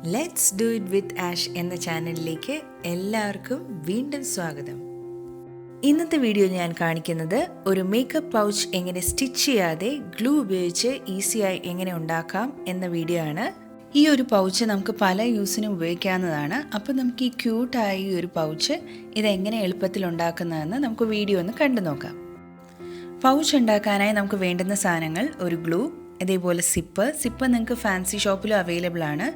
Let's do it with ash എന്ന ചാനലിലേക്ക് എല്ലാവർക്കും വീണ്ടും സ്വാഗതം. ഇന്നത്തെ വീഡിയോ ഞാൻ കാണിക്കുന്നത് ഒരു മേക്കപ്പ് പൗച്ച് എങ്ങനെ സ്റ്റിച്ച് ചെയ്യാതെ ഗ്ലൂ ഉപയോഗിച്ച് ഈസിയായി എങ്ങനെ ഉണ്ടാക്കാം എന്ന വീഡിയോ ആണ്. ഈ ഒരു പൗച്ച് നമുക്ക് പല യൂസിനും ഉപയോഗിക്കാവുന്നതാണ്. അപ്പോൾ നമുക്ക് ഈ ക്യൂട്ടായ ഈ ഒരു പൗച്ച് ഇതെങ്ങനെ എളുപ്പത്തിൽ ഉണ്ടാക്കുന്നതെന്ന് നമുക്ക് വീഡിയോ ഒന്ന് കണ്ടു നോക്കാം. പൗച്ച് ഉണ്ടാക്കാനായി നമുക്ക് വേണ്ടുന്ന സാധനങ്ങൾ: ഒരു ഗ്ലൂ, അതേപോലെ സിപ്പ് നിങ്ങൾക്ക് ഫാൻസി ഷോപ്പിലും അവൈലബിൾ ആണ്.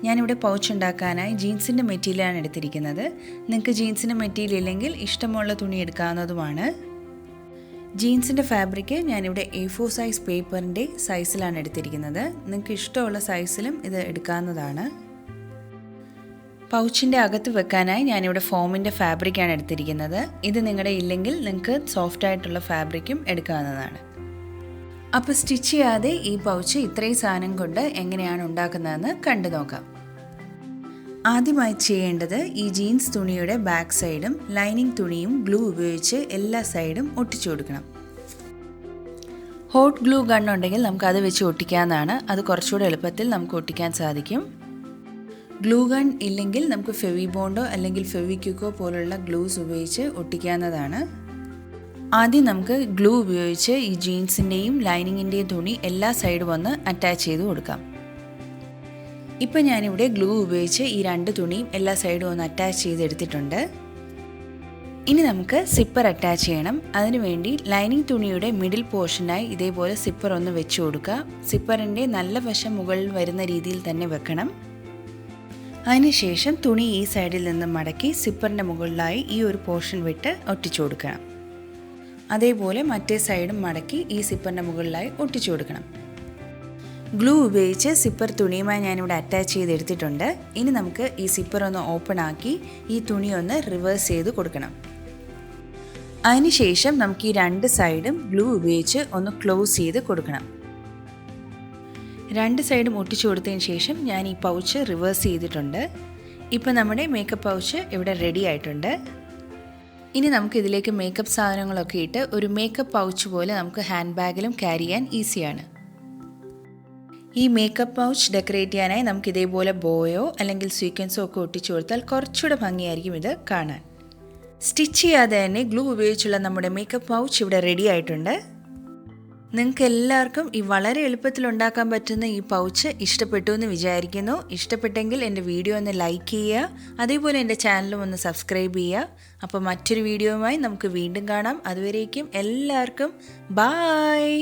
ഞാനിവിടെ പൗച്ച് ഉണ്ടാക്കാനായി ജീൻസിൻ്റെ മെറ്റീരിയലാണ് എടുത്തിരിക്കുന്നത്. നിങ്ങൾക്ക് ജീൻസിൻ്റെ മെറ്റീരിയൽ ഇല്ലെങ്കിൽ ഇഷ്ടമുള്ള തുണി എടുക്കാവുന്നതുമാണ്. ജീൻസിൻ്റെ ഫാബ്രിക് ഞാനിവിടെ A4 സൈസ് പേപ്പറിൻ്റെ സൈസിലാണ് എടുത്തിരിക്കുന്നത്. നിങ്ങൾക്ക് ഇഷ്ടമുള്ള സൈസിലും ഇത് എടുക്കാവുന്നതാണ്. പൗച്ചിൻ്റെ അകത്ത് വെക്കാനായി ഞാനിവിടെ ഫോമിൻ്റെ ഫാബ്രിക്കാണ് എടുത്തിരിക്കുന്നത്. ഇത് നിങ്ങളുടെ ഇല്ലെങ്കിൽ നിങ്ങൾക്ക് സോഫ്റ്റ് ആയിട്ടുള്ള ഫാബ്രിക്കും എടുക്കാവുന്നതാണ്. അപ്പോൾ സ്റ്റിച്ച് ചെയ്യാതെ ഈ പൗച്ച് ഇത്രയും സാധനം കൊണ്ട് എങ്ങനെയാണ് ഉണ്ടാക്കുന്നതെന്ന് കണ്ടു നോക്കാം. ആദ്യമായി ചെയ്യേണ്ടത് ഈ ജീൻസ് തുണിയുടെ ബാക്ക് സൈഡും ലൈനിങ് തുണിയും ഗ്ലൂ ഉപയോഗിച്ച് എല്ലാ സൈഡും ഒട്ടിച്ചു കൊടുക്കണം. ഹോട്ട് ഗ്ലൂ ഗൺ ഉണ്ടെങ്കിൽ നമുക്ക് അത് വെച്ച് ഒട്ടിക്കാവുന്നതാണ്. അത് കുറച്ചുകൂടെ എളുപ്പത്തിൽ നമുക്ക് ഒട്ടിക്കാൻ സാധിക്കും. ഗ്ലൂ ഗൺ ഇല്ലെങ്കിൽ നമുക്ക് ഫെവിബോണ്ടോ അല്ലെങ്കിൽ ഫെവിക്വിക്കോ പോലുള്ള ഗ്ലൂസ് ഉപയോഗിച്ച് ഒട്ടിക്കാവുന്നതാണ്. ആദ്യം നമുക്ക് ഗ്ലൂ ഉപയോഗിച്ച് ഈ ജീൻസിൻ്റെയും ലൈനിങ്ങിൻ്റെയും തുണി എല്ലാ സൈഡും ഒന്ന് അറ്റാച്ച് ചെയ്ത് കൊടുക്കാം. ഇപ്പം ഞാനിവിടെ ഗ്ലൂ ഉപയോഗിച്ച് ഈ രണ്ട് തുണിയും എല്ലാ സൈഡും ഒന്ന് അറ്റാച്ച് ചെയ്തെടുത്തിട്ടുണ്ട്. ഇനി നമുക്ക് സിപ്പർ അറ്റാച്ച് ചെയ്യണം. അതിനുവേണ്ടി ലൈനിങ് തുണിയുടെ മിഡിൽ പോർഷനായി ഇതേപോലെ സിപ്പർ ഒന്ന് വെച്ച് കൊടുക്കുക. സിപ്പറിൻ്റെ നല്ല വശം മുകളിൽ വരുന്ന രീതിയിൽ തന്നെ വെക്കണം. അതിനുശേഷം തുണി ഈ സൈഡിൽ നിന്ന് മടക്കി സിപ്പറിൻ്റെ മുകളിലായി ഈ ഒരു പോർഷൻ വിട്ട് ഒട്ടിച്ചു കൊടുക്കണം. അതേപോലെ മറ്റേ സൈഡും മടക്കി ഈ സിപ്പറിൻ്റെ മുകളിലായി ഒട്ടിച്ചു കൊടുക്കണം. ഗ്ലൂ ഉപയോഗിച്ച് സിപ്പർ തുണിയുമായി ഞാനിവിടെ അറ്റാച്ച് ചെയ്തെടുത്തിട്ടുണ്ട്. ഇനി നമുക്ക് ഈ സിപ്പർ ഒന്ന് ഓപ്പൺ ആക്കി ഈ തുണി ഒന്ന് റിവേഴ്സ് ചെയ്ത് കൊടുക്കണം. അതിനുശേഷം നമുക്ക് ഈ രണ്ട് സൈഡും ഗ്ലൂ ഉപയോഗിച്ച് ഒന്ന് ക്ലോസ് ചെയ്ത് കൊടുക്കണം. രണ്ട് സൈഡും ഒട്ടിച്ചു കൊടുത്തതിന് ശേഷം ഞാൻ ഈ പൗച്ച് റിവേഴ്സ് ചെയ്തിട്ടുണ്ട്. ഇപ്പോൾ നമ്മുടെ മേക്കപ്പ് പൗച്ച് ഇവിടെ റെഡി ആയിട്ടുണ്ട്. ഇനി നമുക്ക് ഇതിലേക്ക് മേക്കപ്പ് സാധനങ്ങളൊക്കെ ഇട്ട് ഒരു മേക്കപ്പ് പൗച്ച് പോലെ നമുക്ക് ഹാൻഡ് ബാഗിലും ക്യാരി ചെയ്യാൻ ഈസിയാണ്. ഈ മേക്കപ്പ് പൗച്ച് ഡെക്കറേറ്റ് ചെയ്യാനായി നമുക്ക് ഇതേപോലെ ബോയോ അല്ലെങ്കിൽ സ്വീക്വൻസോ ഒക്കെ ഒട്ടിച്ചു കൊടുത്താൽ കുറച്ചുകൂടെ ഭംഗിയായിരിക്കും ഇത് കാണാൻ. സ്റ്റിച്ച് ചെയ്യാതെ തന്നെ ഗ്ലൂ ഉപയോഗിച്ചുള്ള നമ്മുടെ മേക്കപ്പ് പൗച്ച് ഇവിടെ റെഡി ആയിട്ടുണ്ട്. നിങ്ങൾക്ക് എല്ലാവർക്കും ഈ വളരെ എളുപ്പത്തിൽ ഉണ്ടാക്കാൻ പറ്റുന്ന ഈ പൗച്ച് ഇഷ്ടപ്പെട്ടു എന്ന് വിചാരിക്കുന്നു. ഇഷ്ടപ്പെട്ടെങ്കിൽ എൻ്റെ വീഡിയോ ഒന്ന് ലൈക്ക് ചെയ്യുക, അതേപോലെ എൻ്റെ ചാനലും ഒന്ന് സബ്സ്ക്രൈബ് ചെയ്യുക. അപ്പോൾ മറ്റൊരു വീഡിയോയുമായി നമുക്ക് വീണ്ടും കാണാം. അതുവരേക്കും എല്ലാവർക്കും ബായ്.